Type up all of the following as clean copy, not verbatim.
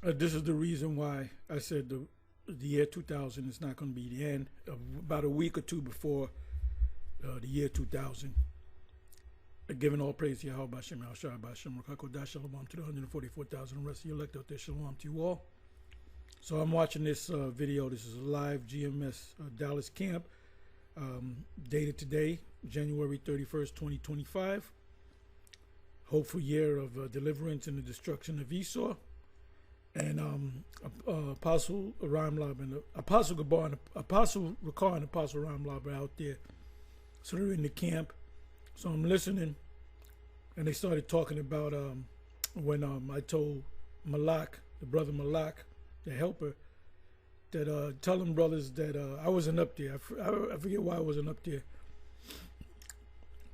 This is the reason why I said the year 2000 is not going to be the end. About a week or two before the year 2000. Giving all praise to Yahweh Bashem, Al-Shai Bashem, Rakakodah, Shalom to the 144,000 rest of you elect out there. Shalom to you all. So I'm watching this video. This is a live GMS Dallas camp, dated today, January 31st, 2025. Hopeful year of deliverance and the destruction of Esau. And Apostle Ramlab and Apostle Gabar and Apostle Ricard and Apostle Ramlab are out there. So they're in the camp. So I'm listening, and they started talking about when I told Malak, the brother Malak, the helper, that tell them brothers that I wasn't up there. I forget why I wasn't up there.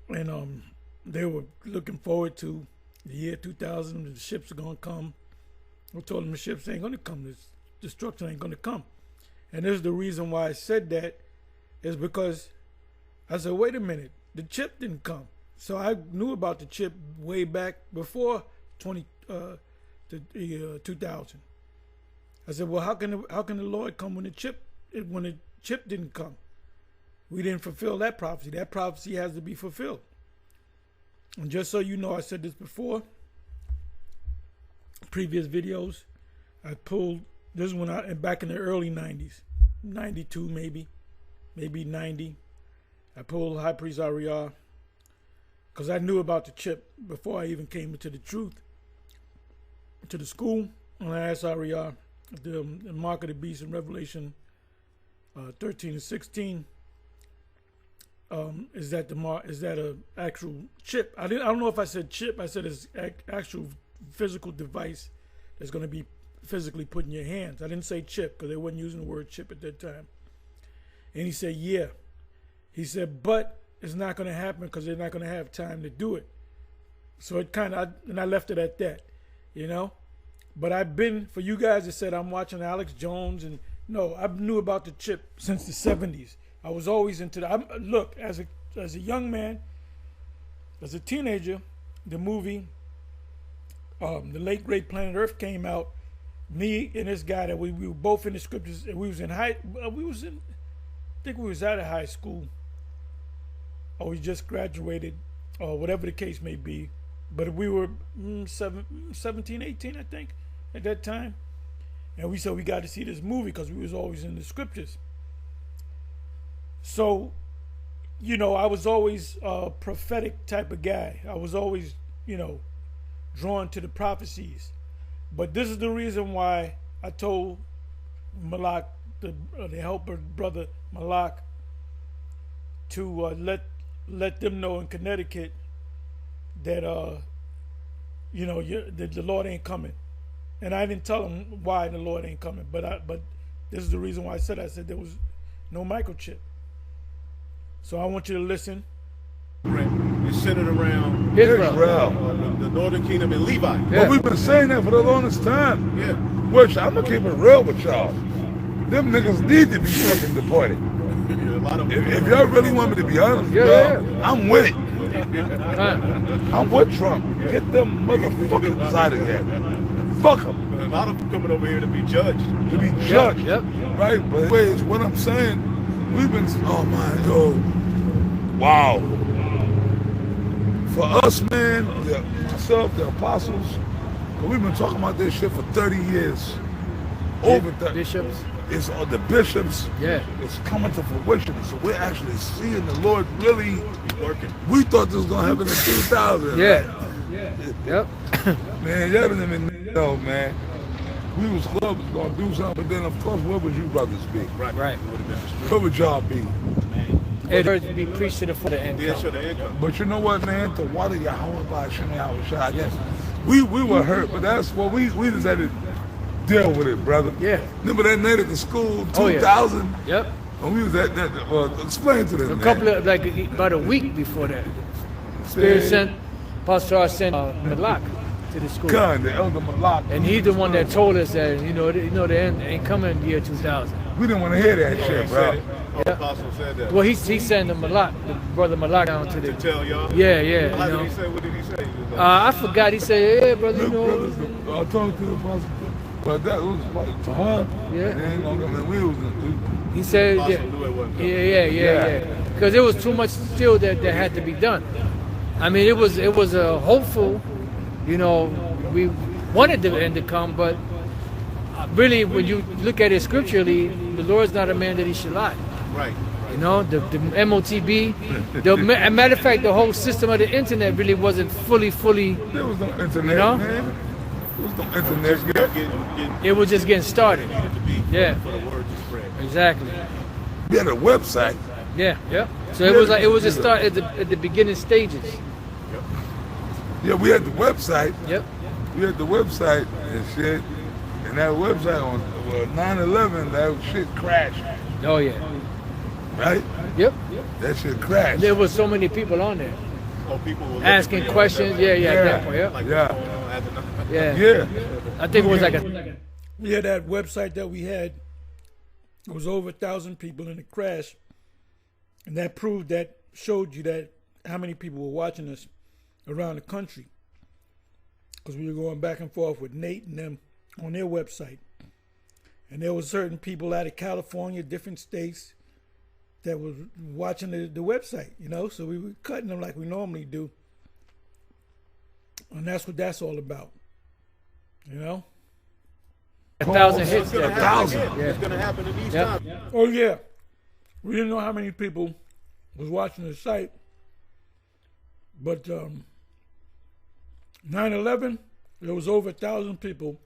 And they were looking forward to the year 2000. The ships are gonna come. I told them the ships ain't gonna come. This destruction ain't gonna come. And this is the reason why I said that, is because I said, wait a minute. The chip didn't come, so I knew about the chip way back before 2000. I said, well, how can the Lord come when the chip didn't come? We didn't fulfill that prophecy. That prophecy has to be fulfilled. And just so you know, I said this before. Previous videos, I pulled this one out back in the early 90s, 92 maybe 90. I pulled High Priest Ariel because I knew about the chip before I even came into the truth, to the school. And I asked Ariel, the mark of the beast in Revelation 13 and 16, is that a actual chip? I don't know if I said chip. I said it's actual physical device that's going to be physically put in your hands. I didn't say chip because they weren't using the word chip at that time. And he said, yeah. He said, but it's not going to happen because they're not going to have time to do it. So it and I left it at that, you know. But I've been, for you guys that said I'm watching Alex Jones, and no, I knew about the chip since the 70s. I was always into that. Look, as a young man, as a teenager, the movie, the late great Planet Earth came out. Me and this guy that we were both in the scriptures, and we was out of high school. Or we just graduated, or whatever the case may be. But we were 17, 18, I think, at that time. And we said we got to see this movie because we was always in the scriptures. So, you know, I was always a prophetic type of guy. I was always, you know, drawn to the prophecies. But this is the reason why I told Malak, the helper brother Malak, to let them know in Connecticut that you know, that the Lord ain't coming. And I didn't tell them why the Lord ain't coming, but this is the reason why I said there was no microchip. So I want you to listen. It's centered around Israel, the northern kingdom and Levi. Yeah. But we've been saying that for the longest time. Yeah. Which I'm gonna keep it real with y'all. Them niggas need to be fucking deported. If y'all really want me to be honest, I'm with it. I'm with Trump. Get them motherfuckers out of here. Fuck them. A lot of them coming over here to be judged. To be judged. Yep. Right? But anyways, what I'm saying, we've been, oh my God. Wow. For us, man, myself, the apostles, we've been talking about this shit for 30 years. Over 30. Bishops. It's the bishops. Yeah. It's coming to fruition. So we're actually seeing the Lord really working. We thought this was gonna happen in 2000. Yeah. Yep. Man, y'all didn't even know, man. We was gonna do something, but then of course, where would you brothers be? Right. Where would y'all be? It would be preached to the full income. But you know what, man? To water Yahweh by Hashem Yahushua, I guess we were hurt, but that's what we just had to deal with it, brother. Yeah. Remember that night at the school, 2000? Yep. And we was at that. Well, explain to them. Couple of about a week before that, Spirit sent Pastor sent Malak to the school. God, the elder Malak. And he's the one that told us that the end ain't coming in the year 2000. We didn't want to hear that shit, bro. The apostle said that. Well, he sent the Malak, the brother Malak, down to the. To tell y'all. Yeah. How You did know. he say? What did he say? He was like, I forgot. He said, "Yeah, brother, you Look, know." brothers, I talked to the apostle, but that was like to her. Yeah. They ain't gonna come in. We was He said, apostle yeah, knew it wasn't coming. yeah. Because there was too much still that had to be done. I mean, it was a hopeful. You know, we wanted the end to come, but really, when you look at it scripturally, the Lord's not a man that he should lie. Right. You know, the MOTB, a matter of fact, the whole system of the internet really wasn't fully. There was no internet, You know? man. There was no internet. Getting It was just getting started. to be Yeah. for the word to spread. Exactly. We had a website. Yeah. So it was a start at the beginning stages. Yeah, we had the website. Yep. We had the website and shit. And that website on 9/11, that shit crashed, Oh yeah. right? Yep. That shit crashed. There was so many people on there Oh, people were looking asking for you questions. like Yeah. Yeah. At that point. Yep. Like Yeah. what's going on at the night. Yeah. Yeah. I think it was like a. Yeah, that website that we had, it was over 1,000 people in the crash, and that showed you that how many people were watching us around the country, because we were going back and forth with Nate and them on their website, and there were certain people out of California, different states, that was watching the website, you know, so we were cutting them like we normally do, and that's what that's all about, you know. 1,000 hits. It's gonna That happen 1,000. again. Yeah. It's gonna happen in these Yep. times. Oh yeah, we didn't know how many people was watching the site, but 9/11, there was over 1,000 people,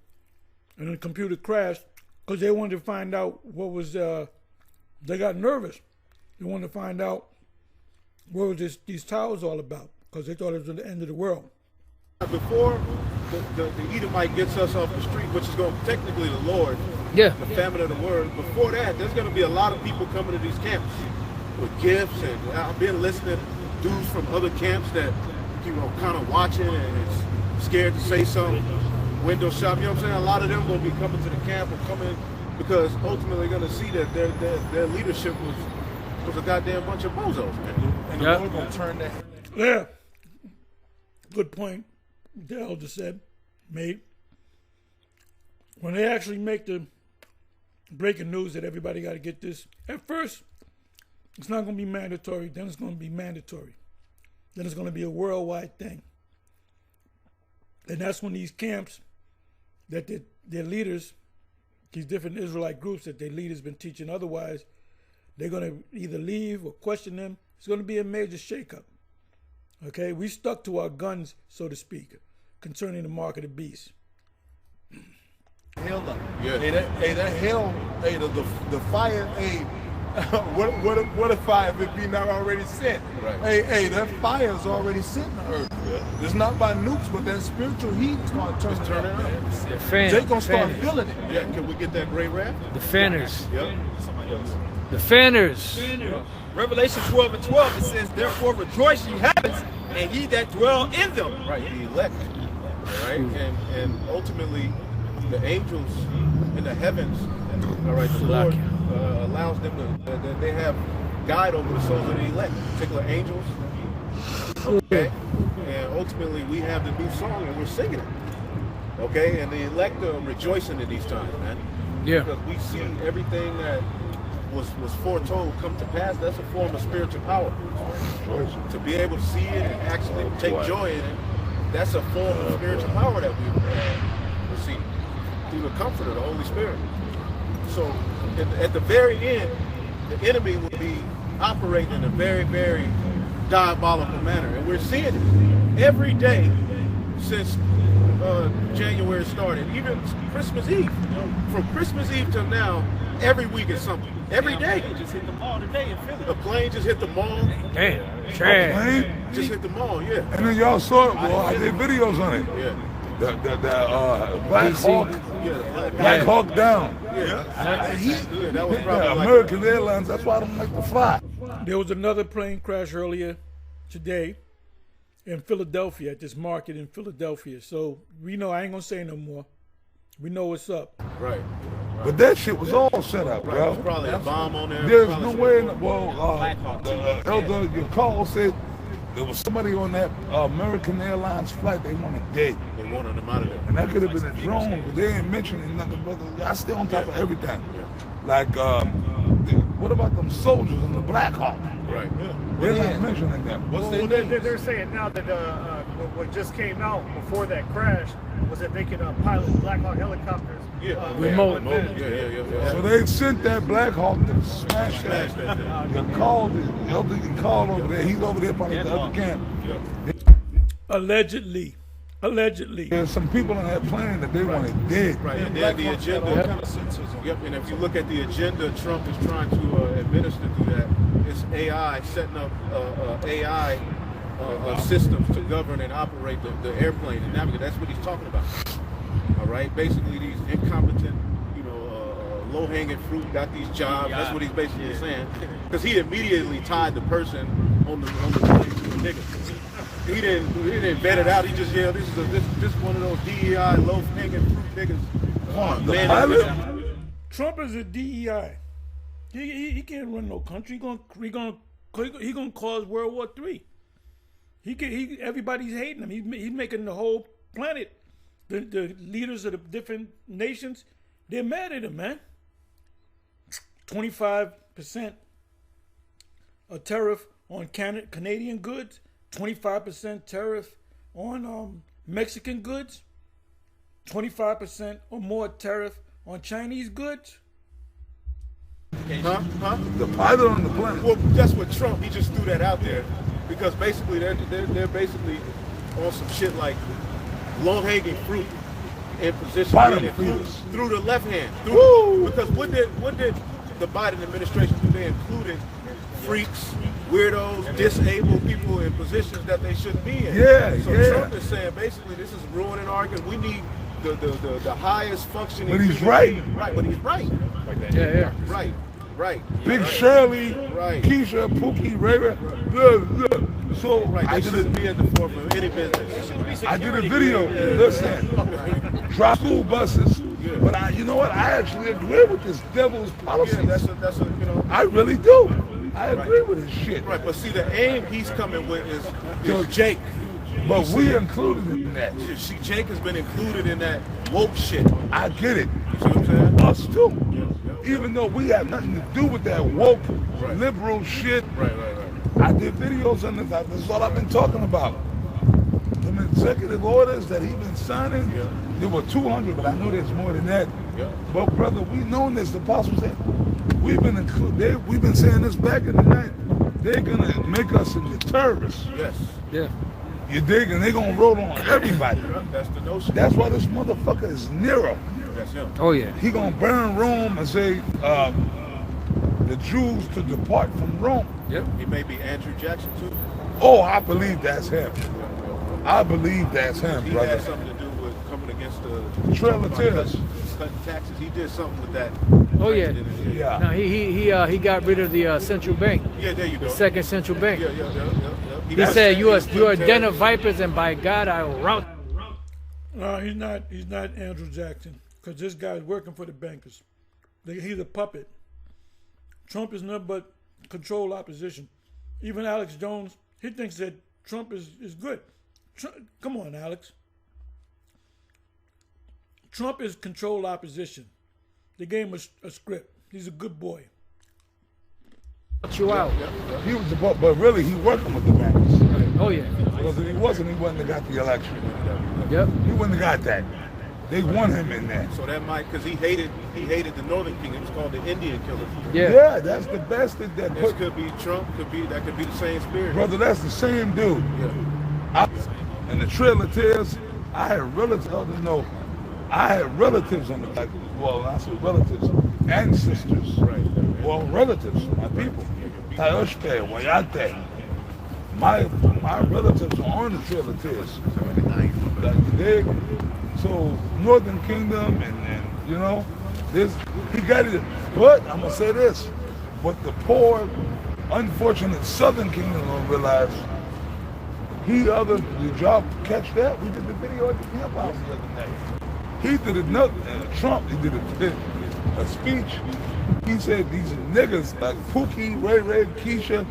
and the computer crashed because they wanted to find out what was. They got nervous. They wanted to find out what was these towers all about because they thought it was the end of the world. Before the Edomite gets us off the street, which is going to technically the Lord, Yeah. the famine of the word. Before that, there's going to be a lot of people coming to these camps with gifts, and I've been listening to dudes from other camps that kind of watching and it's scared to say something. Window shop, you know what I'm saying? A lot of them going to be coming to the camp or coming because ultimately they're going to see that their leadership was a goddamn bunch of bozos, man. And the Yeah. Lord going to turn that. Yeah, good point. The elder said, made. When they actually make the breaking news that everybody got to get this, at first, it's not going to be mandatory. Then it's going to be mandatory. Then it's going to be a worldwide thing. And that's when these camps that their leaders, these different Israelite groups that their leaders been teaching otherwise, they're going to either leave or question them. It's going to be a major shakeup. Okay, we stuck to our guns, so to speak, concerning the mark of the beast. Hell up. Yeah. Hey, that hell, hey, the fire, hey, what if fire if it be not already sent? Right. Hey, that fire is already sent to earth. It's not by nukes, but that spiritual heat is going to turn it turning up. up. The fan. They gonna start fanners. feeling it. Yeah, can we get that gray wrath? The fanners. Yep. The fanners. Revelation 12:12, it says, therefore rejoice ye heavens, and ye that dwell in them. Right, the elect, all right, and ultimately the angels in the heavens, all right, the Lord allows them that they have guide over the souls of the elect, particular angels, okay, and ultimately we have the new song and we're singing it, okay, and the elect are rejoicing in these times, man, Yeah. because we see everything that was foretold come to pass. That's a form of spiritual power. To be able to see it and actually take joy in it, that's a form of spiritual power that we receive through the comfort of the Holy Spirit. So at the very end, the enemy will be operating in a very, very diabolical manner. And we're seeing it every day since January started, even Christmas Eve. From Christmas Eve till now, every week is something. Every day. Just hit the mall today in Philly. A plane just hit the mall. Damn. Trash. Man, Just hit the mall, yeah. and then y'all saw it, boy. I did videos on it. Yeah. The Black Hawk, Yeah. Black Hawk down. Yeah. That was Yeah, probably like American Airlines. That's why I don't like to fly. There was another plane crash earlier today in Philadelphia, at this market in Philadelphia. So we know, I ain't gonna say no more. We know what's up. right. But that shit was all set up, bro. There's probably a bomb on there. There's probably no way in the Elder, your call said there was somebody on that American Airlines flight they wanted dead. They wanted them out of there. And that could have been a drone, but they ain't mentioning nothing, brother. I stay on top of everything. Like, what about them soldiers in the Black Hawk? Right. They're not mentioning them. What's Well, their they're saying now that what just came out before that crash was that they could pilot Black Hawk helicopters. Remote. Yeah. So they sent that Black Hawk to smash that. You called it. Elder, you called over there. He's over there probably at the other camp. Allegedly. There's some people on that plane that they wanted dead. Right, and then the agenda. Yep, and if you look at the agenda Trump is trying to administer through that, it's AI, setting up AI systems to govern and operate the airplane and navigate. That's what he's talking about. All right, basically these incompetent, low-hanging fruit got these jobs. That's what he's basically saying. Because he immediately tied the person on the plane to the nigga. He didn't vet it out. He just this is one of those DEI low-hanging fruit niggas. Trump is a DEI. He can't run no country. He gonna cause World War III. Everybody's hating him. He's making the whole planet. The leaders of the different nations, they're mad at him, man. 25% a tariff on Canadian goods. 25% tariff on Mexican goods, 25% or more tariff on Chinese goods. Huh? The pilot on the plane. Well, that's what Trump. He just threw that out there because basically they're basically on some shit like low-hanging fruit in position through the left hand. Because what did the Biden administration do? They included freaks, weirdos, disabled people in positions that they shouldn't be in. So Trump is saying basically this is ruining our argument. We need the highest functioning. But he's right. Right, but he's right. Yeah. Right. Big Shirley, Right. Keisha, Pookie, Ray. Look. So Right, I they did shouldn't be at the forefront of any business. a video. Listen, drop school buses. But you know what? I actually agree with this devil's policy. That's a I really do. I agree with his shit. Right, but see the aim he's coming with is Jake. But we included in that. See, Jake has been included in that woke shit. I get it. You see what I'm saying? Us too. Even though we have nothing to do with that woke, liberal shit. Right. I did videos on this. This is all I've been talking about. Them executive orders that he's been signing, there were 200, but I know there's more than that. But brother, we know this. The apostle said, we've been saying this back in the night. They're gonna make us into terrorists. Yes. Yeah. You dig? And they're gonna roll on everybody. That's the notion. That's why this motherfucker is Nero. That's him. Oh yeah. He gonna burn Rome and say the Jews to depart from Rome. Yep. He may be Andrew Jackson too. Oh, I believe that's him. I believe that's him, He brother. had something to do with coming against the Trail of Tears. cutting taxes. He did something with that. Oh yeah. Yeah. No, he got rid of the central bank, Yeah, there you go. the second central bank. Yeah. He said, "You are a den of vipers, and by God, I will rout." No, he's not Andrew Jackson because this guy's working for the bankers. He's a puppet. Trump is nothing but control opposition. Even Alex Jones, he thinks that Trump is good. Come on, Alex. Trump is control opposition. They gave him a script. He's a good boy. You out. He was the but really he working with the bankers. Oh yeah. Because if he wouldn't have got the election. Yep. He wouldn't have got that. They want him in there. So that might, because he hated the Northern Kingdom. It was called the Indian Killer. Yeah. That's the best that This could be Trump. That could be the same spirit. brother, that's the same dude. Yeah. And the Trail of Tears, I had relatives on the on the back. Well, I say relatives, ancestors. Right. Well, relatives, my people. Tayoshpe, Wayate. My relatives are on the Trail of Tears. Like, you dig? So Northern Kingdom and you know, this he got it. But I'm gonna say this. But the poor, unfortunate Southern Kingdom don't realize did y'all catch that? We did the video at the camp house the other day. He did it nothing. Trump, he did it. a speech. He said these niggas like Pookie, Ray Ray, Keisha,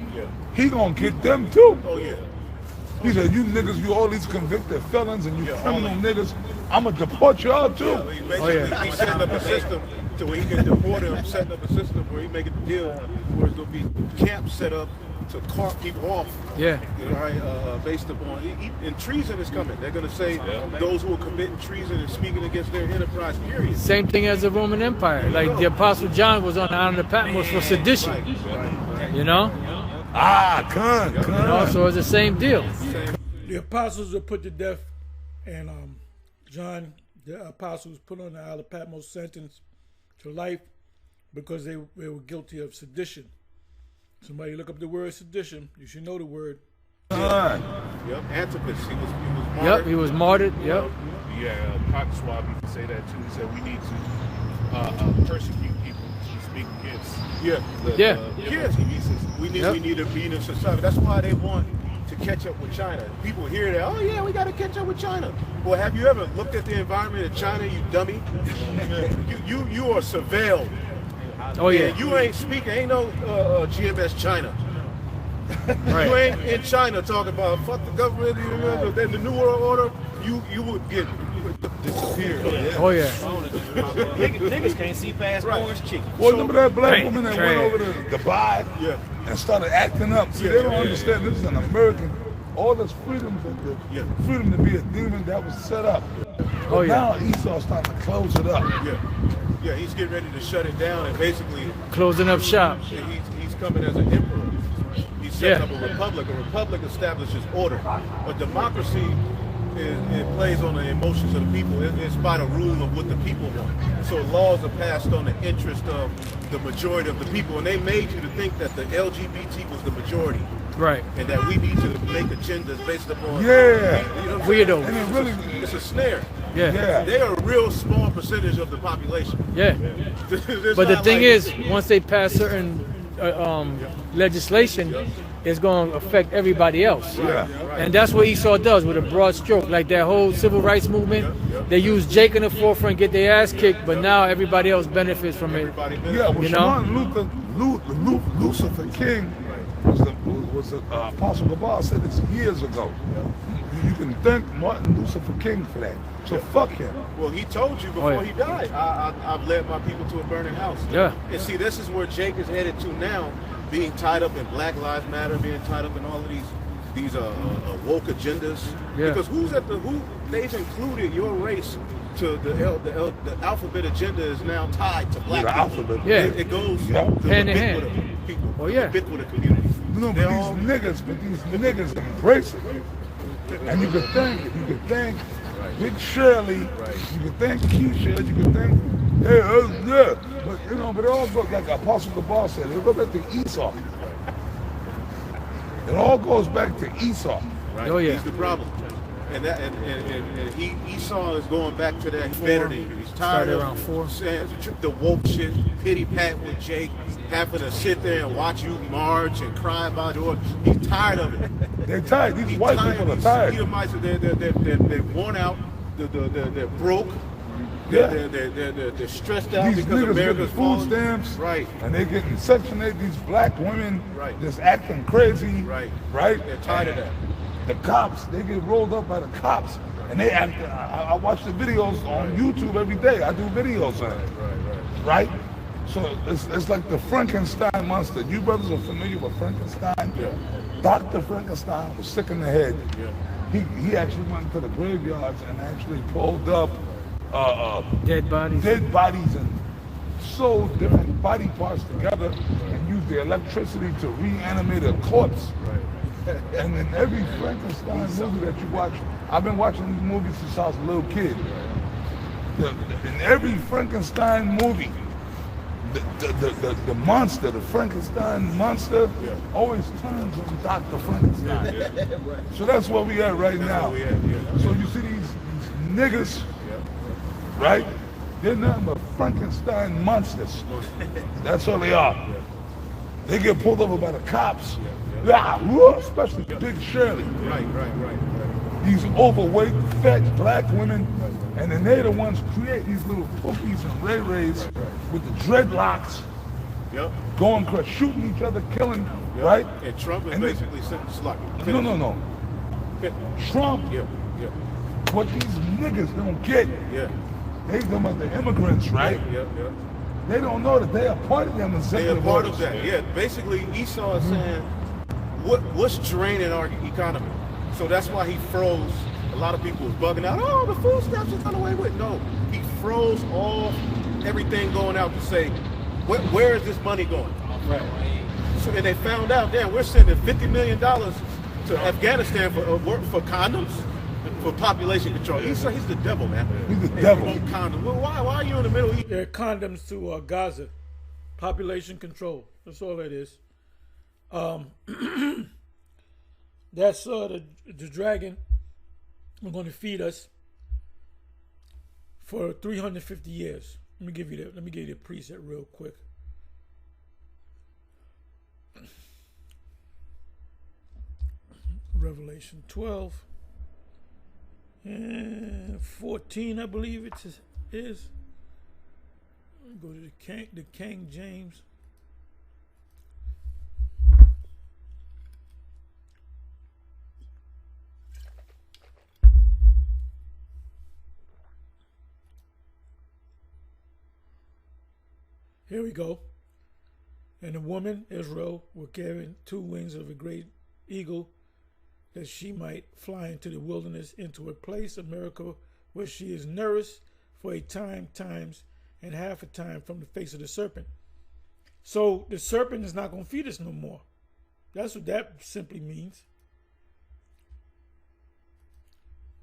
he gonna get them too. Oh yeah. He said, you niggas, you all these convicted felons and you criminal niggas, I'ma deport y'all too. Yeah, basically, he's setting up a system to where he can deport him, setting up a system where he make a deal where it's gonna be camps set up to cart people off. Yeah. Right, based upon and treason is coming. They're gonna say those who are committing treason and speaking against their enterprise. Period. Same thing as the Roman Empire. Like the Apostle John was on the island of Patmos for sedition. You know? Con. You know, so it's the same deal. The apostles were put to death, and John, the apostles, put on the Isle of Patmos, sentenced to life because they were guilty of sedition. Somebody look up the word sedition. You should know the word. Con. Yep, Antipas. He was martyred. Yep, he was martyred. Yep. Yeah, Pop Swab used to say that too. He said we need to persecute people who speak against. Yes, we need to be in a society. That's why they want to catch up with China. People hear that, oh yeah, we got to catch up with China. Well, have you ever looked at the environment of China, you dummy? you are surveilled. Oh yeah. And you ain't speaking, ain't no GMS China. Right. You ain't in China talking about fuck the government, then the New World Order, you would get disappeared. Oh yeah. Niggas can't see past orange chicken. Well, remember that black Right. woman that Right. went over to Dubai and started acting up? See, they don't understand this is an American. All this freedom, freedom to be a demon that was set up. Oh yeah. Now Esau's starting to close it up. Yeah, he's getting ready to shut it down, and basically Closing up shop. he's coming as an emperor. He's setting up Yeah. a republic. A republic establishes order. A democracy it plays on the emotions of the people. It's by the rule of what the people want. So laws are passed on the interest of the majority of the people, and they made you to think that the LGBT was the majority, Right. and that we need to make agendas based upon Yeah. You know what I'm saying? Weirdo. And it really, It's a snare. Yeah. yeah. They are a real small percentage of the population. Yeah. It's But the not thing like- is, once they pass certain legislation, it's going to affect everybody else. Yeah. And that's what Esau does with a broad stroke. Like that whole civil rights movement, they use Jake in the forefront, get their ass kicked, but now everybody else benefits from it. Yeah, well, You know? Martin Lucifer King was the Apostle Gabal said this years ago. You can thank Martin Lucifer King for that. So fuck him. Well, he told you before yeah. he died, I've led my people to a burning house. Yeah. And see, this is where Jake is headed to now, being tied up in Black Lives Matter, being tied up in all of these woke agendas. Yeah. Because they've included your race to the alphabet agenda is now tied to black The people. alphabet. Yeah. It goes Yeah. to Hand the in hand. ubiquitous people, Oh, yeah. the ubiquitous community. No, They're but all- these niggas embrace it. And you could thank Big Shirley, you could thank Keisha, you could thank, yeah. But you know, but it all goes like Apostle Gabal said, it goes back to Esau. It all goes back to Esau. Right? Oh, yeah. He's the problem. And Esau is going back to that vanity. He's tired Started of around 4. saying the woke shit, pity pat with Jake, having to sit there and watch you march and cry about your. He's tired of it. They're tired. These He's white tired. people are These tired. Edomites, they're worn out. They're broke. Yeah. They're stressed out These because niggas America's getting food falling. stamps, Right. and they getting Section 8, these black women Right. just acting crazy, Right. right? They're tired of that. The cops, they get rolled up by the cops, and they act, I watch the videos on YouTube every day. I do videos on it, right? So it's like the Frankenstein monster. You brothers are familiar with Frankenstein? Yeah. Dr. Frankenstein was sick in the head. He actually went to the graveyards and actually pulled up Dead bodies. and sewed different body parts together and used the electricity to reanimate a corpse. And in every Frankenstein movie that you watch, I've been watching these movies since I was a little kid. In every Frankenstein movie, the monster, the Frankenstein monster, always turns on Dr. Frankenstein. So that's where we at right now. So you see these niggas, right? They're nothing but Frankenstein monsters. That's all they are. They get pulled over by the cops. Especially Big Shirley. Right. These overweight, fat black women And then they're the ones create these little fookies and ray-rays with the dreadlocks Yep. going crazy, shooting each other, killing, Yep. right? And Trump is And basically sitting slack. No. Trump, Yeah. what these niggas don't get, Yeah. they talking about the immigrants, right? Yeah. They don't know that they are part of them They are executive part of orders. that. Yeah. Basically, Esau is saying, what's draining our economy? So that's why he froze. A lot of people was bugging out. Oh, the food stamps are done away with. No, he froze all everything going out to say, where is this money going? Right. So, and they found out, damn, we're sending $50 million to Afghanistan for condoms, for population control. He's the devil, man. He's the And devil. you want condoms. Well, why are you in the Middle East? They're condoms to Gaza, population control. That's all that is. That's the dragon. We're going to feed us for 350 years. Let me give you the preset real quick. Revelation 12 and 14, I believe it is. Go to the King James. Here we go. And the woman, Israel, were given 2 wings of a great eagle, that she might fly into the wilderness, into a place, a miracle, where she is nourished for a time, times, and half a time from the face of the serpent. So the serpent is not going to feed us no more. That's what that simply means.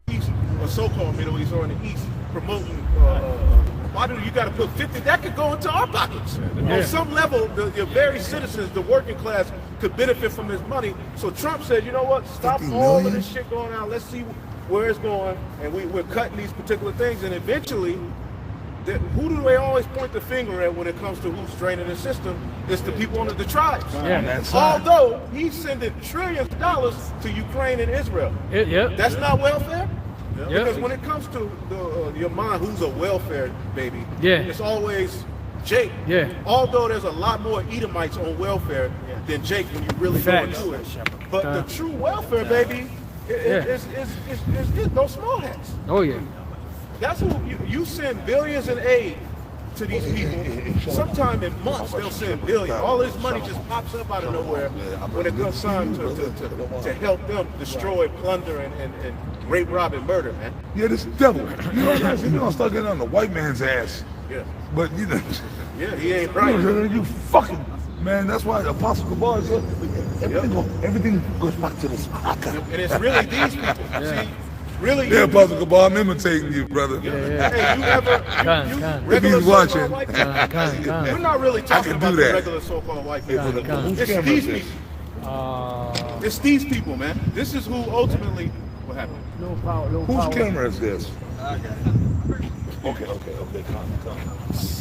East, or so-called Middle East, or in the East, promoting. Why do you got to put 50? That could go into our pockets. On some level, the very citizens, the working class, could benefit from this money. So Trump said, you know what? Stop 50 all million? of this shit going out. Let's see where it's going, and we're cutting these particular things, and eventually, who do they always point the finger at when it comes to who's draining the system? It's the people under the tribes. On that side. Although he's sending trillions of dollars to Ukraine and Israel. Yep. That's not welfare? Yep. Because when it comes to your mind, who's a welfare baby, Yeah. it's always Jake. Yeah. Although there's a lot more Edomites on welfare than Jake when you really go Facts. into it. But the true welfare baby is those small hats. Oh yeah. That's who you send billions in aid to these people. Sometime in months they'll send billions. All this money just pops up out of nowhere when it comes time to help them destroy, plunder, and rape, rob, and murder, man. Yeah, this devil. You know, he's gonna start getting on the white man's ass. Yeah. But you know, Yeah, he ain't right. you fucking man. That's why Apostle Gabar said everything goes back to this. And it's really these people. See, really. Yeah, Apostle Gabar, I'm imitating you, brother. Hey, you ever regular If he's watching. so-called white people? We're not really talking can do about the that. regular so-called white people. Whose It's camera these is this? people. It's these people, man. This is who ultimately what happened. Whose camera is this? Okay, calm.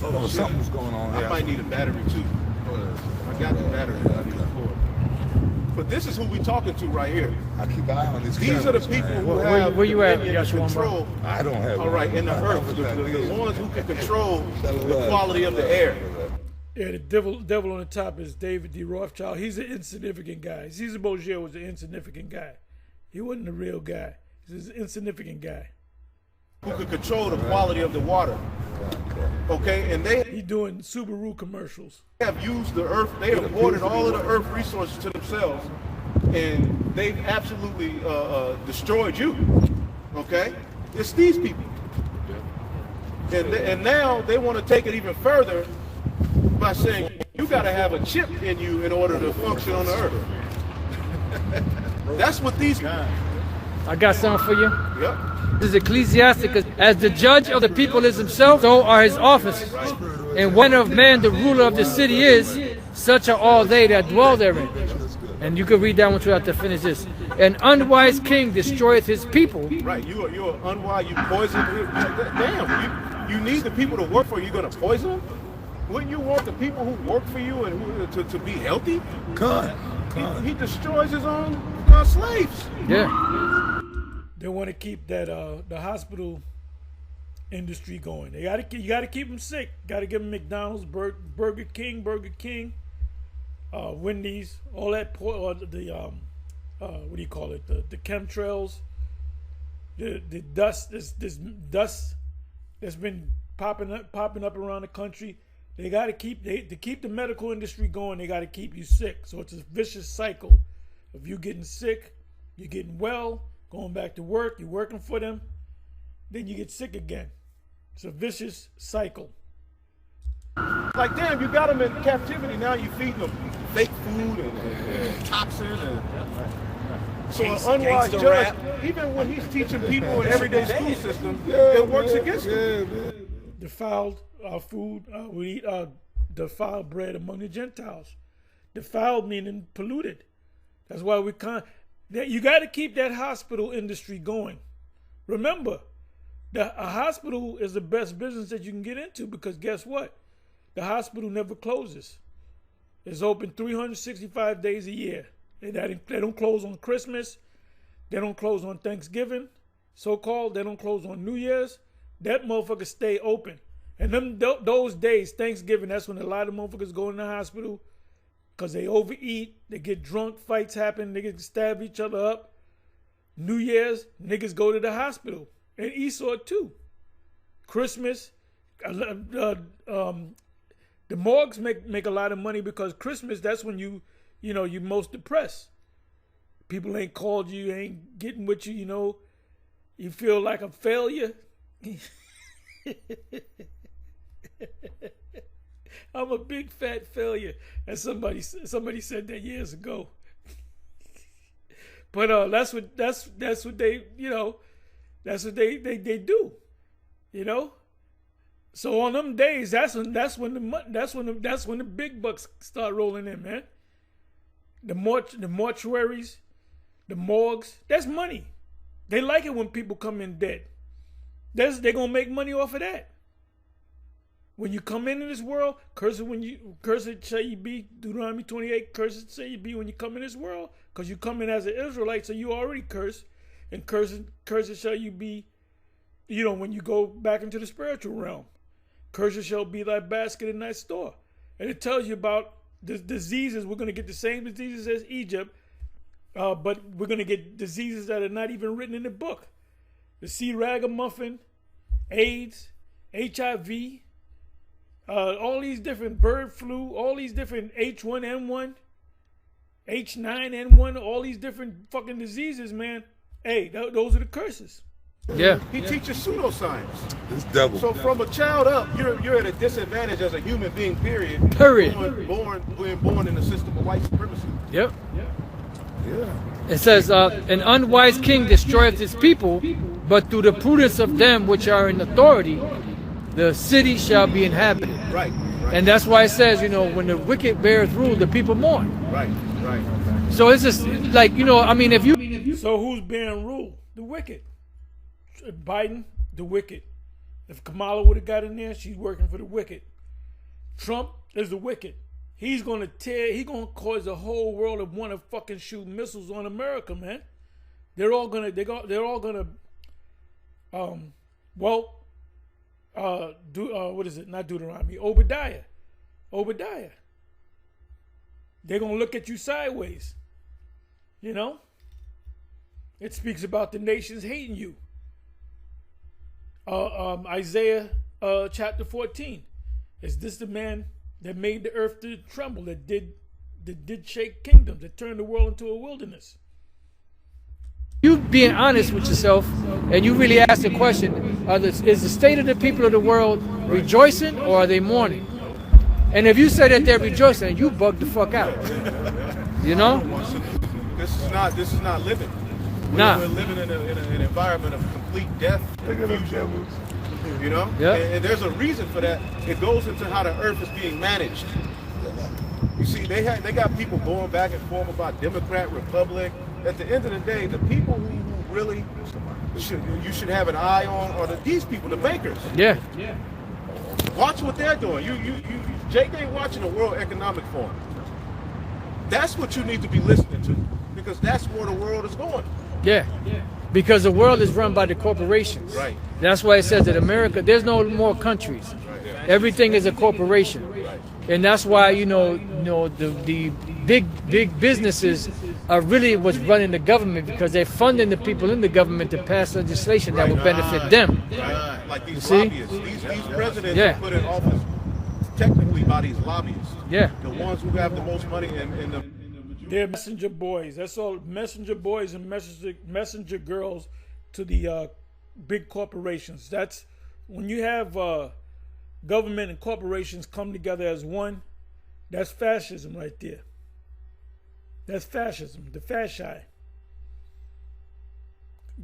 Oh, something's going on I here. might need a battery too. I got the battery. I need a cord. But this is who we talking to right here. I keep an eye on these These are the people who have where you at, dominion and Yeshua, control. I don't have All right, in the earth, the ones who can control the quality of the air. Yeah, the devil on the top is David D. Rothschild. He's an insignificant guy. Caesar Borgia was an insignificant guy. He wasn't a real guy. He's an insignificant guy. Who can control the quality of the water. Okay, and they He doing Subaru commercials. have used the earth, they have hoarded all of the earth resources to themselves, and they've absolutely destroyed you. Okay? It's these people. And now they want to take it even further by saying you got to have a chip in you in order to function on the earth. That's what these guys. I got something for you. Yep. This is Ecclesiasticus. As the judge of the people is himself, so are his offices. And when of man the ruler of the city is, such are all they that dwell therein. And you can read that one too after finish this. An unwise king destroyeth his people. Right. You're unwise. You poison. Damn. You need the people to work for you. You're gonna poison them. Wouldn't you want the people who work for you and who to be healthy? He destroys his own slaves. Yeah. They want to keep that the hospital industry going. You got to keep them sick. Got to give them McDonald's, Burger King, Wendy's, all that. What do you call it? The chemtrails, the dust. This dust that's been popping up around the country. They got to keep the medical industry going. They got to keep you sick. So it's a vicious cycle of you getting sick, you getting well, going back to work, you're working for them, then you get sick again. It's a vicious cycle. Like, damn, you got them in captivity. Now you feeding them fake food and toxins. And so an unwise judge, even when he's teaching people in everyday school system, it works against him. Defiled food, we eat defiled bread among the Gentiles. Defiled meaning polluted. That's why we can't. You got to keep that hospital industry going. Remember, a hospital is the best business that you can get into, because guess what? The hospital never closes. It's open 365 days a year. They don't close on Christmas. They don't close on Thanksgiving, so-called. They don't close on New Year's. That motherfucker stay open. And those days, Thanksgiving, that's when a lot of motherfuckers go in the hospital because they overeat, they get drunk, fights happen, niggas stab each other up. New Year's, niggas go to the hospital. And Esau too. Christmas, the morgues make a lot of money because Christmas, that's when you most depressed. People ain't called you, ain't getting with you, you feel like a failure. I'm a big fat failure, and somebody said that years ago. But that's what they that's what they do, So on them days, that's when the big bucks start rolling in, man. The mortuaries, the morgues, that's money. They like it when people come in dead. They're gonna make money off of that. When you come into this world, cursed shall you be, Deuteronomy 28, cursed shall you be when you come in this world, because you come in as an Israelite, so you already cursed, and cursed shall you be, when you go back into the spiritual realm. Cursed shall be thy basket in thy store. And it tells you about the diseases. We're going to get the same diseases as Egypt, but we're going to get diseases that are not even written in the book. The C. ragamuffin, AIDS, HIV, all these different bird flu, all these different H1N1, H9N1, all these different fucking diseases, man. Hey, those are the curses. Yeah. He teaches pseudoscience. It's double. So from a child up, you're at a disadvantage as a human being, period. Being born in a system of white supremacy. Yep. Yeah. It says, an unwise king destroyeth his people, but through the prudence of them which are in authority, the city shall be inhabited. Right. And that's why it says, when the wicked beareth rule, the people mourn. Right. So it's just like, if you... So who's bearing rule? The wicked. Biden, the wicked. If Kamala would have got in there, she's working for the wicked. Trump is the wicked. He's gonna cause the whole world to want to fucking shoot missiles on America, man. They're all gonna what is it? Not Deuteronomy, Obadiah. They're gonna look at you sideways. It speaks about the nations hating you. Isaiah chapter 14. Is this the man that made the earth to tremble, that did shake kingdoms, that turned the world into a wilderness? You being honest with yourself, and you really ask the question, is the state of the people of the world rejoicing or are they mourning? And if you say that they're rejoicing, you bug the fuck out. This is not living. We're living in an environment of complete death. And there's a reason for that. It goes into how the earth is being managed. You see, they got people going back and forth about Democrat, Republic. At the end of the day, the people who really you should have an eye on are these people, the bankers. Yeah. Watch what they're doing. Jake ain't watching the World Economic Forum. That's what you need to be listening to, because that's where the world is going. Yeah. Because the world is run by the corporations. Right. That's why it says that America, there's no more countries. Everything is a corporation. And that's why, the big businesses are really what's running the government, because they're funding the people in the government to pass legislation that will benefit them. Right. Like these See? lobbyists, these presidents Yeah. are put in office technically by these lobbyists. Yeah. The ones who have the most money and the They're messenger boys. That's all. Messenger boys and messenger girls to the big corporations. That's when you have government and corporations come together as one. That's fascism right there. That's fascism. The fasci.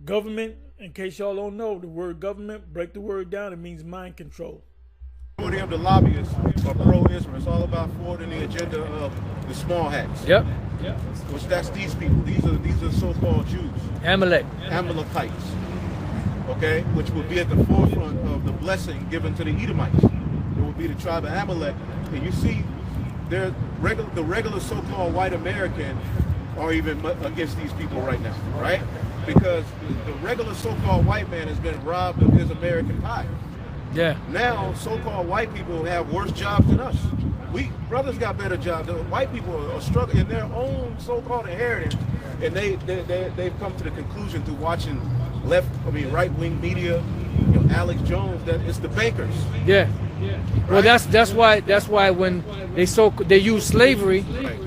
Government, in case y'all don't know, the word government, break the word down, it means mind control. majority of the lobbyists are pro-Israel. It's all about forwarding the agenda of the small hats. Yep. Which that's these people. These are so-called Jews. Amalek. Amalekites. Okay? Which would be at the forefront of the blessing given to the Edomites. It would be the tribe of Amalek. And you see, the regular so-called white American are even against these people right now, right? Because the regular so-called white man has been robbed of his American pie. Yeah. Now, so-called white people have worse jobs than us. We brothers got better jobs. The white people are struggling in their own so-called inheritance, and they've come to the conclusion through watching right-wing media, Alex Jones, that it's the bankers. Yeah. Well, that's why when they use slavery,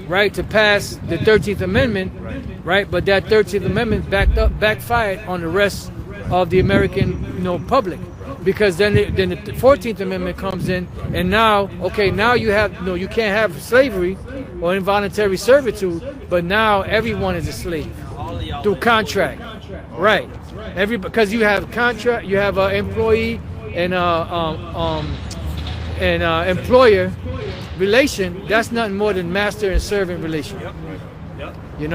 right, to pass the 13th Amendment, right? But that 13th Amendment backfired on the rest of the American, public, because then the 14th Amendment comes in, and now you have you can't have slavery or involuntary servitude, but now everyone is a slave through contract, right? Because you have contract, you have an employee and employer relation. That's nothing more than master and servant relation.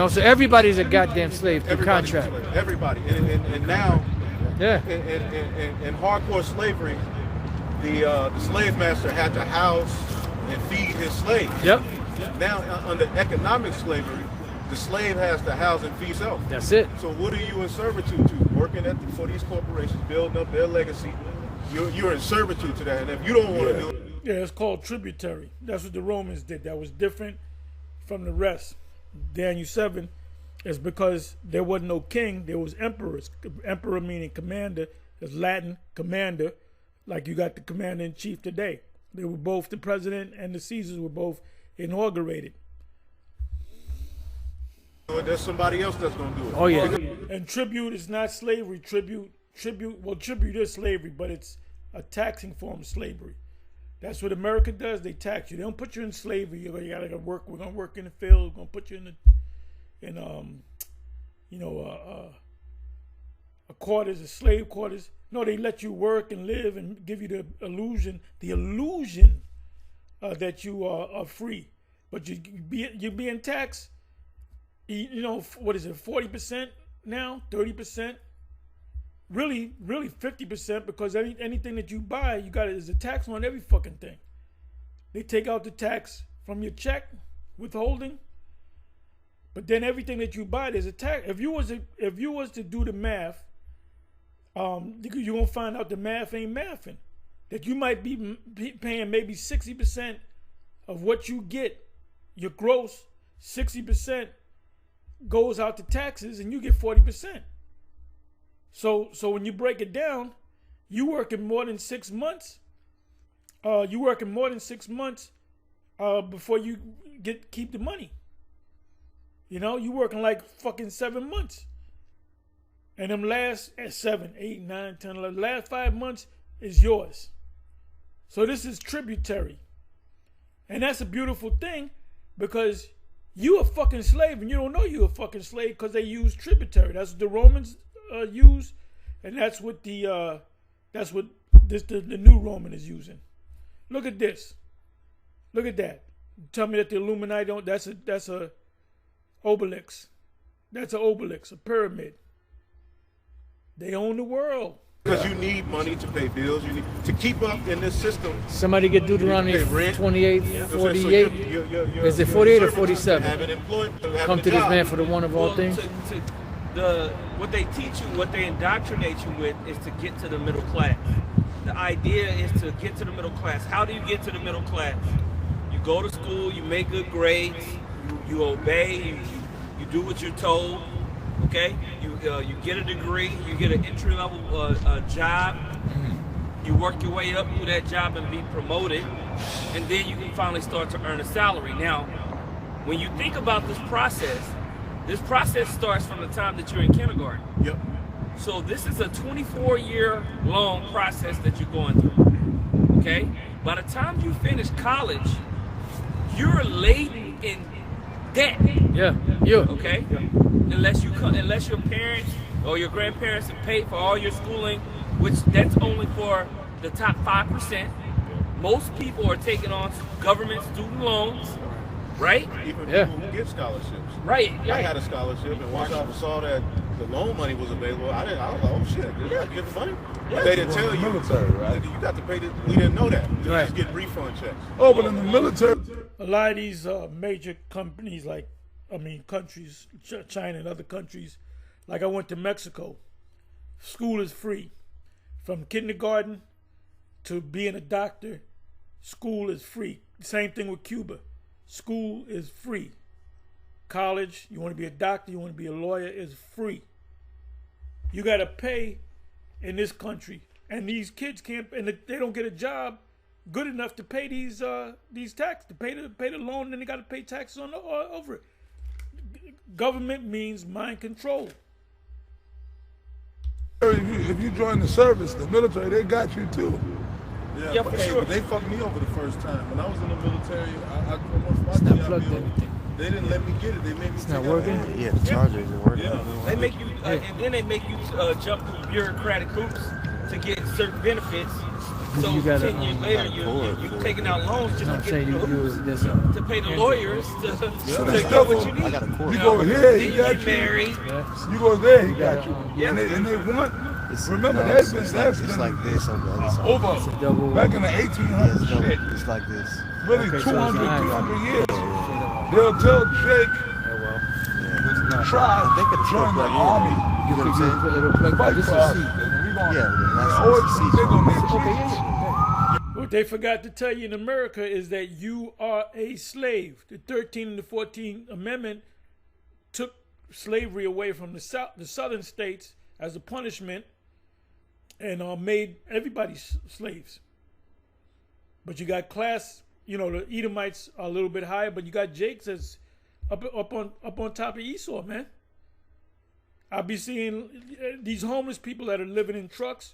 So everybody's a goddamn slave through contract. Everybody, and now, yeah, in hardcore slavery, the slave master had to house and feed his slaves. Yep. Now, under economic slavery, the slave has to house and feed himself. That's it. So what are you in servitude to? Working for these corporations, building up their legacy. You're in servitude to that, and if you don't want to do it, yeah, it's called tributary. That's what the Romans did. That was different from the rest. Daniel 7 is because there wasn't no king. There was emperors. Emperor meaning commander. Is Latin commander, like you got the commander in chief today. They were both, the president and the Caesars were both inaugurated. there's somebody else that's going to do it. Oh yeah. And tribute is not slavery. Tribute is slavery, but it's a taxing form of slavery. That's what America does. They tax you. They don't put you in slavery. You gotta work. We're gonna work in the field. We're gonna put you a quarters, a slave quarters. No, they let you work and live and give you the illusion that you are free, but you're being taxed. What is it? 40% now, 30%. Really 50%, because anything that you buy, is a tax on every fucking thing. They take out the tax from your check, withholding, but then everything that you buy, there's a tax. If you was to do the math, you're gonna find out the math ain't mathing. That you might be paying maybe 60% of what you get, your gross, 60% goes out to taxes, and you get 40%. So when you break it down, you working more than 6 months. Before you keep the money. You working like fucking 7 months. And them last 7, 8, 9, 10, 11, last 5 months is yours. So this is tributary. And that's a beautiful thing, because you a fucking slave and you don't know you a fucking slave, because they use tributary. That's what the Romans use, and that's what the new Roman is using. Look at this. Look at that. Tell me that the Illuminati don't. That's a obelisk. That's an obelisk, a pyramid. They own the world. Because you need money to pay bills. You need to keep up in this system. Somebody get Deuteronomy 28, 48. Is it 48 or 47? Come to this man for the one of all things. what they teach you, what they indoctrinate you with, is to get to the middle class. The idea is to get to the middle class. How do you get to the middle class? You go to school, you make good grades, you obey, you do what you're told. Okay, you get a degree, you get an entry level job, you work your way up through that job and be promoted, and then you can finally start to earn a salary. Now, when you think about this process starts from the time that you're in kindergarten. Yep. So this is a 24-year long process that you're going through. Okay, by the time you finish college, you're laden in debt. Yeah. You. Okay. Unless your parents or your grandparents have paid for all your schooling, which that's only for the top 5%. Most people are taking on government student loans, right? Even people who get scholarships. Right. I had a scholarship, and once I saw that the loan money was available, I was like, oh shit, did I get the money? But they didn't tell you. Military, right? You got to pay this. We didn't know that. You Right. just get refund checks. Oh, but in the military, A lot of these major companies, countries, China and other countries, like I went to Mexico, school is free. From kindergarten to being a doctor, school is free. Same thing with Cuba. School is free. College, you want to be a doctor, you want to be a lawyer, is free. You got to pay in this country, and these kids can't, and they don't get a job good enough to pay these taxes, to pay the loan, and then they got to pay taxes on over it. Government means mind control. if you join the service, the military, they got you too. Yeah, for sure. But they fucked me over the first time. When I was in the military, It's not plugged in. they didn't let me get it. They made me It's not working. Yeah, the charger isn't working. They make you, and then they make you jump through bureaucratic hoops to get certain benefits. So You gotta, 10 years later, you're taking out loans just I'm to saying get to pay the lawyers to that's get what you I need. got a cord. You go here, he Then you got get you. married. You go there, he got you. Yeah. And they want, It's, remember, no, that's it's been like this on the other side. over double. back in the Yeah, 1800s it's, double, shit. it's like this. Really, Okay, so 200, it's 300 years. Yeah. They'll tell Jake Yeah. try They could to join the plug in. army. You know what I'm saying? It'll plug Fight this for is us. C. And we gonna, Yeah, that's always the they gonna need Okay, Jesus. yeah. What they forgot to tell you in America is that you are a slave. The 13th and the 14th Amendment took slavery away from the southern states as a punishment and made everybody slaves. But you got class, the Edomites are a little bit higher, but you got Jakes as up on top of Esau, man. I'll be seeing these homeless people that are living in trucks.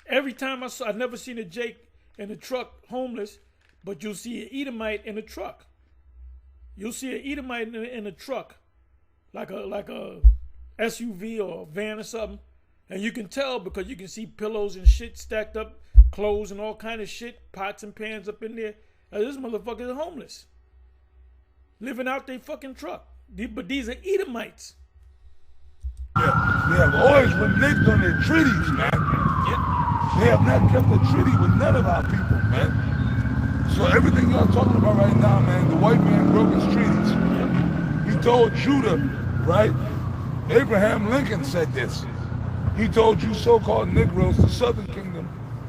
Every time I've never seen a Jake in a truck homeless, but you'll see an Edomite in a truck. You'll see an Edomite in a truck, like a SUV or a van or something, and you can tell because you can see pillows and shit stacked up, clothes and all kind of shit, pots and pans up in there. This motherfucker is homeless, living out their fucking truck. But these are Edomites. They have always reneged on their treaties, man. They have not kept a treaty with none of our people, man. So everything y'all talking about right now, man, the white man broke his treaties. He told Judah, right? Abraham Lincoln said this. He told you so-called Negroes, the Southern Kingdom,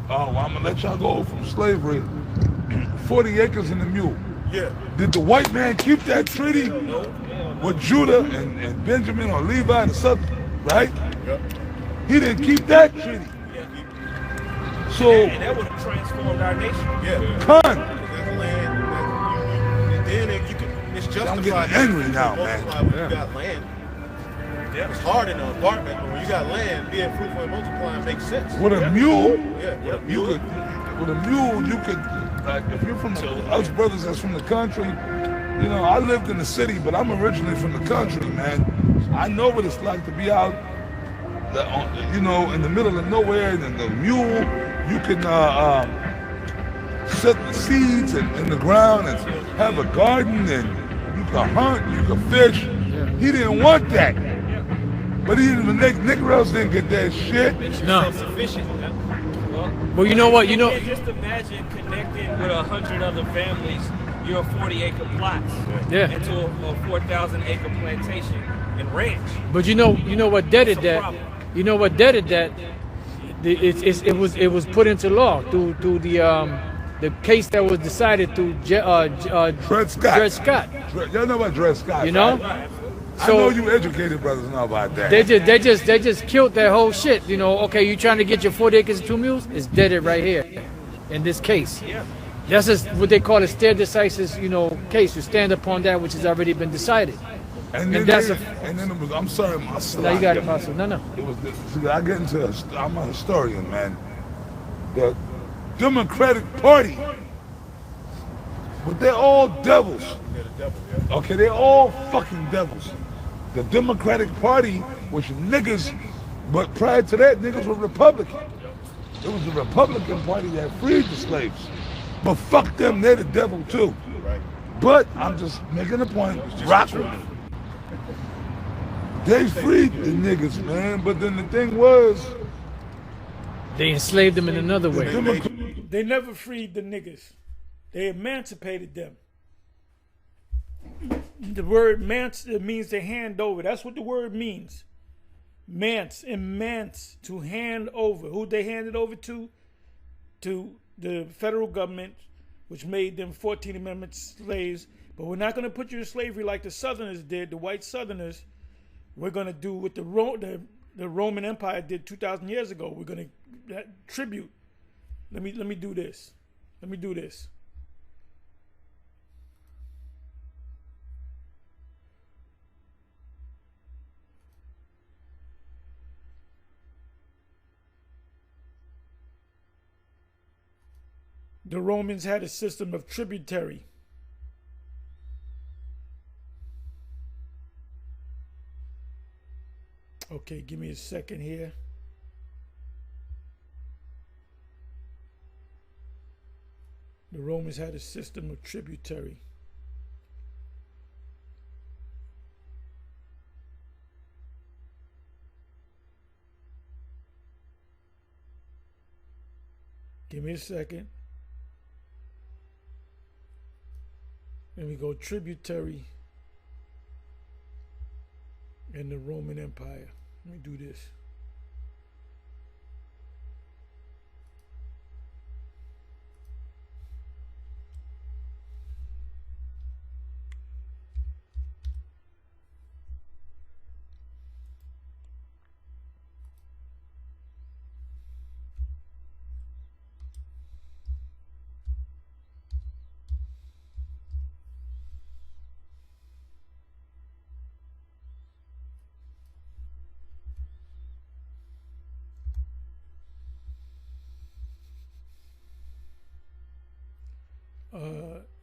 oh, well, I'm gonna let y'all go from slavery, 40 acres and a mule. Yeah. Did the white man keep that treaty with Judah and Benjamin or Levi and the Southern, right? Yep. He didn't keep that treaty. So, And that would have transformed our nation. Yeah. ton. That land, then you can, it's justified. I'm getting angry now, when man. you got land. Yeah. It's hard in an apartment, but when you got land, being fruitful and multiplying makes sense. With a mule, Yeah, with a you mule. could, like, if you're from us brothers that's from the country, I lived in the city, but I'm originally from the country, man. I know what it's like to be out, in the middle of nowhere, and the mule, you can set the seeds in the ground and have a garden, and you can hunt, you can fish. He didn't want that. But the Negroes didn't get that shit. No. Self-sufficient. Well, you know what? You can't just imagine connecting with 100 other families your 40-acre plots Yeah. into a 4,000-acre plantation. and ranch. But you know what deaded That's a that? problem. You know what deaded that? It was put into law through the case that was decided through Dred Scott. Dred Scott. Y'all know about Dred Scott, You know? right? I So- know you educated brothers know about that. They just killed that whole shit. You know, okay, you trying to get your 40 acres and 2 mules? It's deaded right here, in this case. Yeah. That's just what they call a stare decisis, case. You stand upon that which has already been decided. And then, that's and then it was, I'm sorry, my son. No, you got it, Pastor. No. It was, see, I get into, I'm a historian, man. The Democratic Party, but they're all devils. Okay, they're all fucking devils. The Democratic Party was niggas, but prior to that, niggas were Republican. It was the Republican Party that freed the slaves. But fuck them, they're the devil too. But I'm just making a point, rock with me. They freed the niggas, man, but then the thing was, They enslaved them in another way. They never freed the niggas. They emancipated them. The word "mance" it means to hand over. That's what the word means. Mance, to hand over. Who they handed over to? To the federal government, which made them 14th Amendment slaves. But we're not going to put you in slavery like the Southerners did, the white Southerners. We're going to do what the Roman Empire did 2,000 years ago. We're going to tribute. Let me do this. Let me do this. The Romans had a system of tributary. Okay, give me a second here. The Romans had a system of tributary. Give me a second. Then we go tributary in the Roman Empire. Let me do this.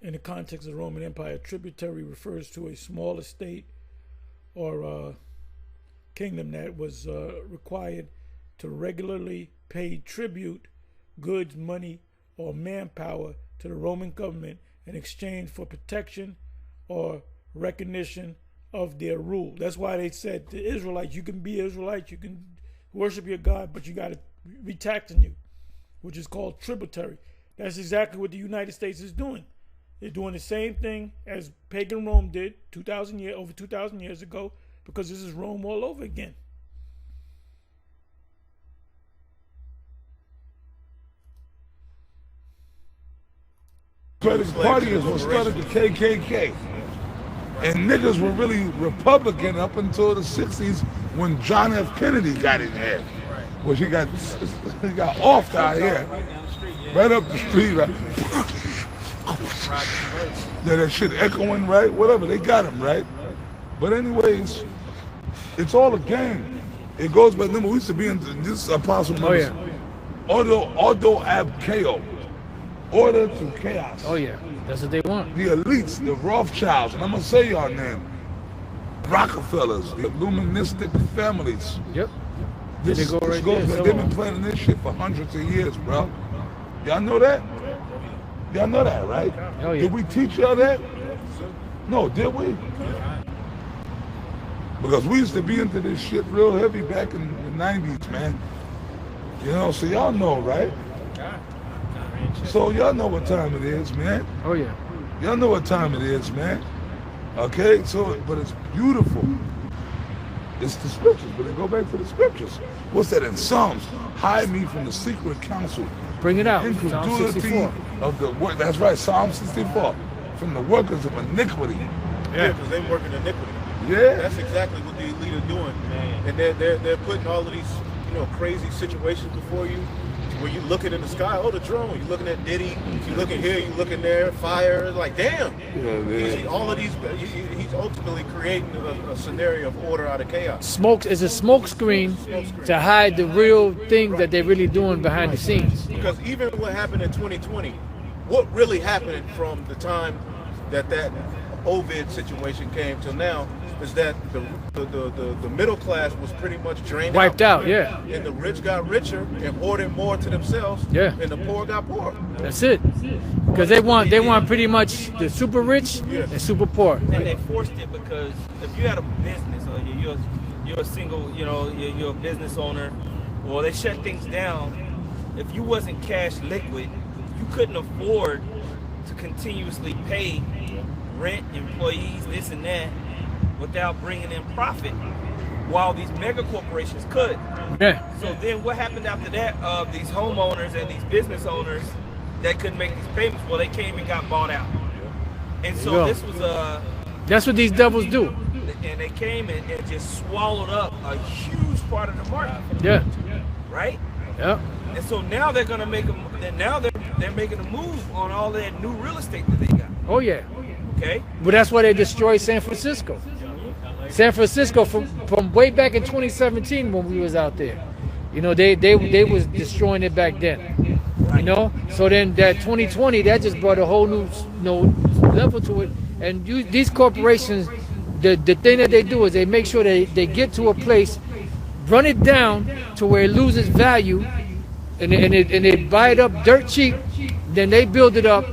In the context of the Roman Empire, tributary refers to a small estate or kingdom that was required to regularly pay tribute, goods, money, or manpower to the Roman government in exchange for protection or recognition of their rule. That's why they said to Israelites, you can be Israelite, you can worship your God, but you got to be taxing you, which is called tributary. That's exactly what the United States is doing. They're doing the same thing as pagan Rome did over 2,000 years ago, because this is Rome all over again. Democratic Party is what started the KKK. And niggas were really Republican up until the 60s when John F. Kennedy got in there. Well, he got offed out here. Right up the street, right? Yeah, that shit echoing, right? Whatever, they got him, right? But anyways, it's all a game. It goes by, remember, we used to be in this apostle. Oh, yeah. Ordo ab chaos. Order to chaos. Oh, yeah. That's what they want. The elites, the Rothschilds, and I'm going to say y'all name. Rockefellers, the Illuministic families. Yep. This go right goes there. back. They've been planning this shit for hundreds of years, bro. Y'all know that? Y'all know that, right? Oh, yeah. Did we teach y'all that? No, did we? Because we used to be into this shit real heavy back in the 90s, man. You know, so y'all know, right? So y'all know what time it is, man. Oh, yeah. Y'all know what time it is, man. Okay, so, but it's beautiful. It's the scriptures, but they go back to the scriptures. What's that in Psalms? Hide me from the secret counsel. Bring it out. Psalm Incredulity 64. of the work. That's right, Psalm 64. From the workers of iniquity. Yeah, because they work in iniquity. Yeah. That's exactly what the elite are doing, and they're putting all of these crazy situations before you, where you looking in the sky, oh, the drone. You're looking at Diddy. You looking here, you looking there, fire. Like, damn. All of these. He's ultimately creating a scenario of order out of chaos. Smoke is a smoke screen to hide the real thing that they're really doing behind the scenes. Because even what happened in 2020, what really happened from the time that Ovid situation came till now is that the middle class was pretty much drained Wiped out, yeah. And the rich got richer and hoarded more to themselves. Yeah. And the poor got poorer. That's it. Because they want pretty much the super rich and super poor. And they forced it because if you had a business or you're a single, you're a business owner, well, they shut things down. If you wasn't cash liquid, you couldn't afford to continuously pay rent, employees, this and that, without bringing in profit, while these mega corporations could. Yeah. So then what happened after that of these homeowners and these business owners that couldn't make these payments? Well, they came and got bought out. And so this was that's what these devils do. And they came and just swallowed up a huge part of the market. Yeah. Right? Yeah. And so now they're gonna make they're making a move on all that new real estate that they got. Oh yeah. Okay. But that's why they destroyed San Francisco. San Francisco from way back in 2017 when we was out there. They was destroying it back then. So then that 2020 that just brought a whole new level to it. And these corporations, the thing that they do is they make sure they get to a place, run it down to where it loses value, and they buy it up dirt cheap. Then they build it up,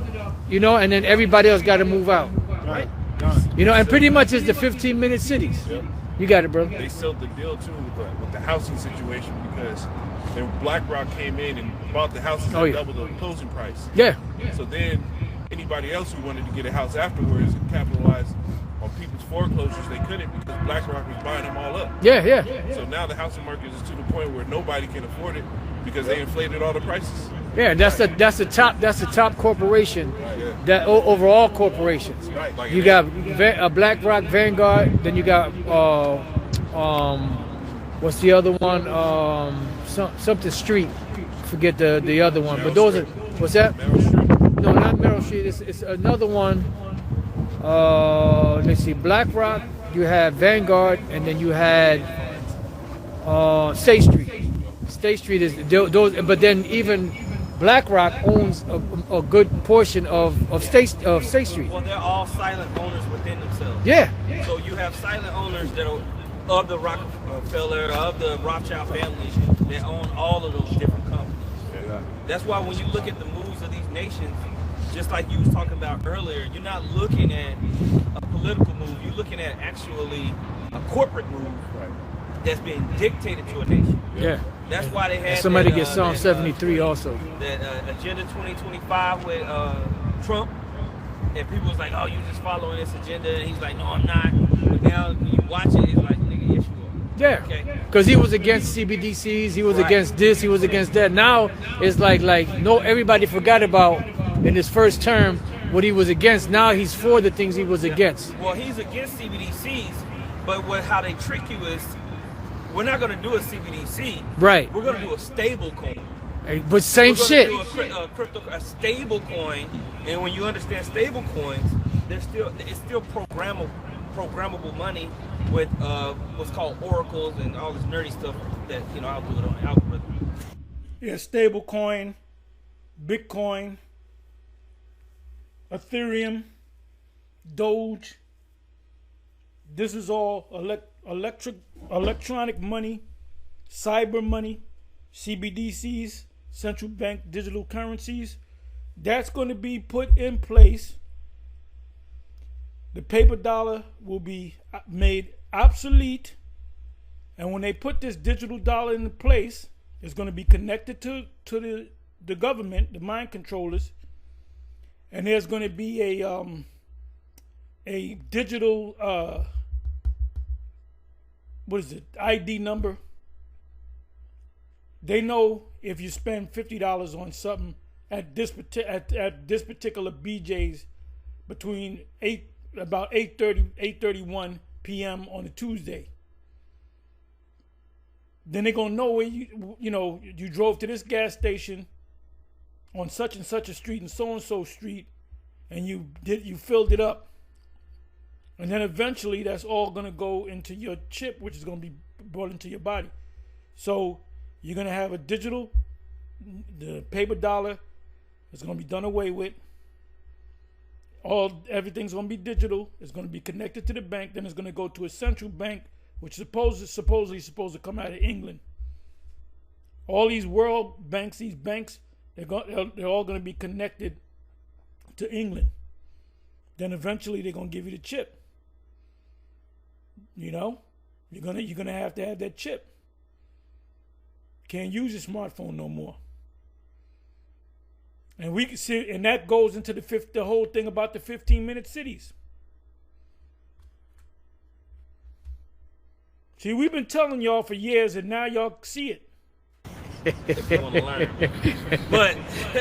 and then everybody else got to move out. Right. And pretty much it's the 15-minute cities. Yep. You got it, brother. They sealed the deal too with the housing situation because then BlackRock came in and bought the houses at double the closing price. Yeah. So then anybody else who wanted to get a house afterwards and capitalize on people's foreclosures, they couldn't because BlackRock was buying them all up. Yeah, yeah. So now the housing market is to the point where nobody can afford it because they inflated all the prices. Yeah, that's the top corporation, that overall corporations. Like you got BlackRock, Vanguard, then you got what's the other one? Something Street. Forget the other one. But those are what's that? No, not Merrill Street. It's another one. Let's see, BlackRock. You had Vanguard, and then you had State Street. State Street is those, but then even BlackRock owns a good portion of State Street. Well, they're all silent owners within themselves. Yeah. So you have silent owners that are of the Rockefeller, of the Rothschild family, that own all of those different companies. Yeah. That's why when you look at the moves of these nations, just like you was talking about earlier, you're not looking at a political move. You're looking at actually a corporate move that's being dictated to a nation. Yeah. That's why they had somebody gets Psalm 73 also. That Agenda 2025 with Trump, and people was like, "Oh, you just following this agenda," and he's like, "No, I'm not." But now when you watch it, it's like, "Nigga, yes, you are." Yeah, because he was against CBDCs, he was against this, he was against that. Now it's like no, everybody forgot about in his first term what he was against. Now he's for the things he was against. Well, he's against CBDCs, but how they trick you is, we're not going to do a CBDC. Right. We're going to do a stable coin. But same shit. Do a stable coin, and when you understand stable coins, it's still programmable money with what's called oracles and all this nerdy stuff that I'll do it on the algorithm. Yeah, stable coin, Bitcoin, Ethereum, Doge. This is all electronic money, cyber money, CBDCs, central bank digital currencies. That's going to be put in place. The paper dollar will be made obsolete. And when they put this digital dollar into place, it's going to be connected to the government, the mind controllers. And there's going to be a digital what is it, ID number. They know if you spend $50 on something at this particular BJ's between about 8:31 p.m. on a Tuesday. Then they're gonna know where you drove to this gas station on such and such a street and so street, and you filled it up. And then eventually that's all gonna go into your chip, which is gonna be brought into your body. So you're gonna have a digital, the paper dollar is gonna be done away with. Everything's gonna be digital. It's gonna be connected to the bank. Then it's gonna go to a central bank, which is supposedly supposed to come out of England. All these world banks, they're all gonna be connected to England. Then eventually they're gonna give you the chip. You know, you're gonna have to have that chip. Can't use your smartphone no more. And we can see, and that goes into the whole thing about the 15-minute cities. See, we've been telling y'all for years, and now y'all see it. But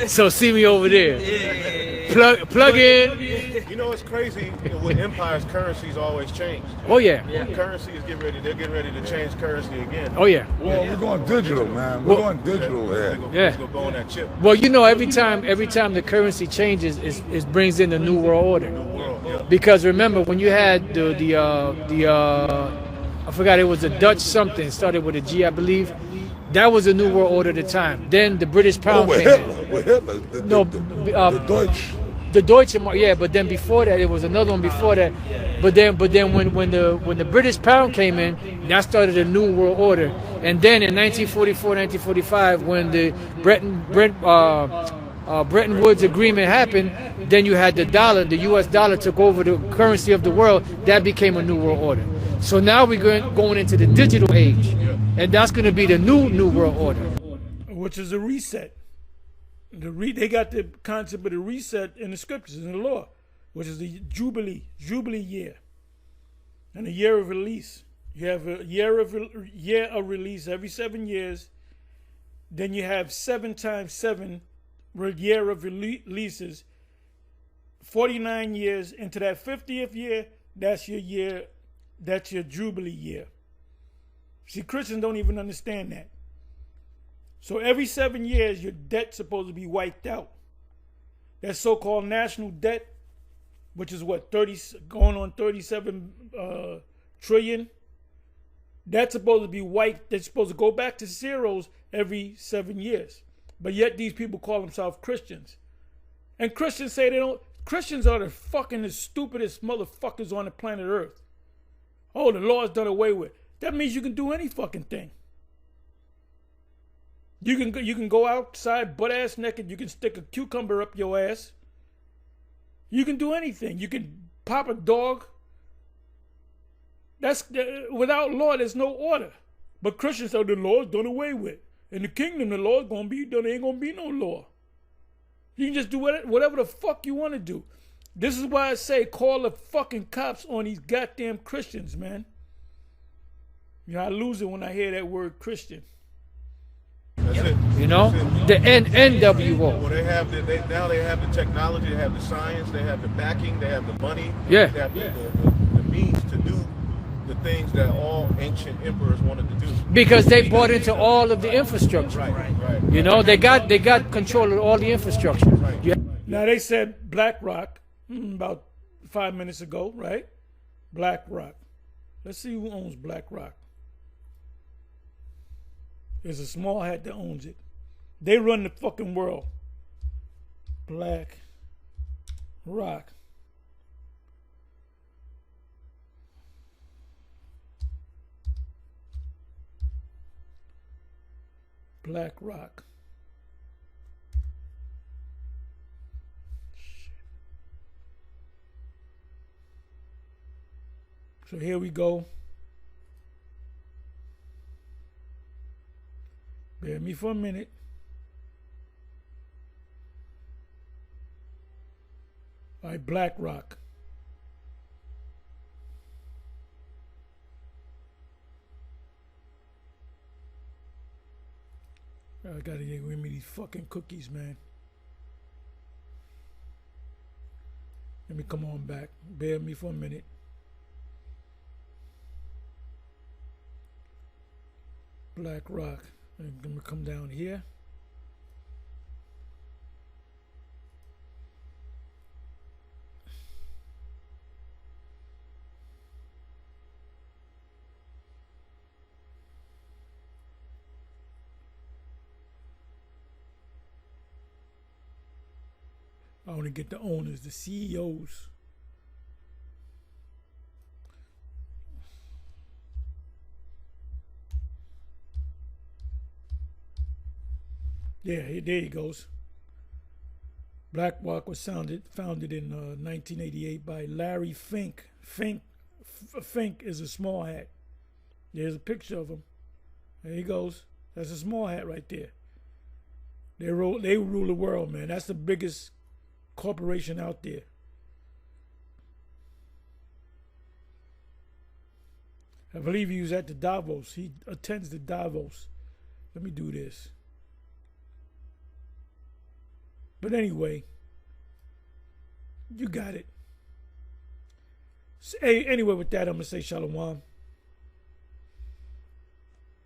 So see me over there. Plug in. You know, it's crazy. With empires, currencies always change. Oh yeah. Currency is they're getting ready to change currency again. Oh yeah. Well, we're going digital, man. We're going digital here. Yeah. It's gonna go on that chip. Well, you know, every time the currency changes, it brings in the new world order. World, yeah. Because remember when you had the I forgot, it was a Dutch something, started with a G, I believe. That was a new world order at the time. Then the British pound with came Hitler. in. With Hitler. The Deutsch. The Deutsche Mark, yeah, but then before that, it was another one before that. But then when the British pound came in, that started a new world order. And then in 1944, 1945, when the Bretton Woods agreement happened, then you had the dollar, the U.S. dollar took over the currency of the world. That became a new world order. So now we're going into the digital age, and that's going to be the new world order, which is a reset. They got the concept of the reset in the scriptures, in the law, which is the Jubilee year, and a year of release. You have a year of release every 7 years. Then you have 7 times 7 year of releases. 49 years into that 50th year. That's your year. That's your Jubilee year. See, Christians don't even understand that. So every 7 years, your debt's supposed to be wiped out. That so-called national debt, which is what, going on 37 trillion, that's supposed to be wiped. They're supposed to go back to zeros every 7 years. But yet these people call themselves Christians. And Christians say they don't. Christians are the stupidest motherfuckers on the planet Earth. Oh, the law's done away with. That means you can do any fucking thing. You can go outside butt ass naked. You can stick a cucumber up your ass. You can do anything. You can pop a dog. Without law, there's no order. But Christians say the law's done away with. In the kingdom, the law's gonna be done. There ain't gonna be no law. You can just do whatever the fuck you want to do. This is why I say call the fucking cops on these goddamn Christians, man. You know, I lose it when I hear that word Christian. That's it. You know, the NWO. Well, now they have the technology, they have the science, they have the backing, they have the money. Yeah. They have the means to do the things that all ancient emperors wanted to do. Because they bought into all of the infrastructure. Right. You know, they got control of all the infrastructure. Now they said BlackRock about 5 minutes ago, right? BlackRock. Let's see who owns BlackRock. There's a small hat that owns it. They run the fucking world. BlackRock. BlackRock. Shit. So here we go. Bear me for a minute. All right, BlackRock. I gotta get rid of these fucking cookies, man. Let me come on back. Bear with me for a minute. Black Rock. I'm gonna come down here. I want to get the owners, the CEOs. Yeah, there he goes. BlackRock was founded in 1988 by Larry Fink. Fink is a small hat. There's a picture of him. There he goes. That's a small hat right there. They rule the world, man. That's the biggest corporation out there. I believe he was at the Davos. He attends the Davos. Let me do this. But anyway, you got it. Hey, anyway, with that, I'm going to say shalom.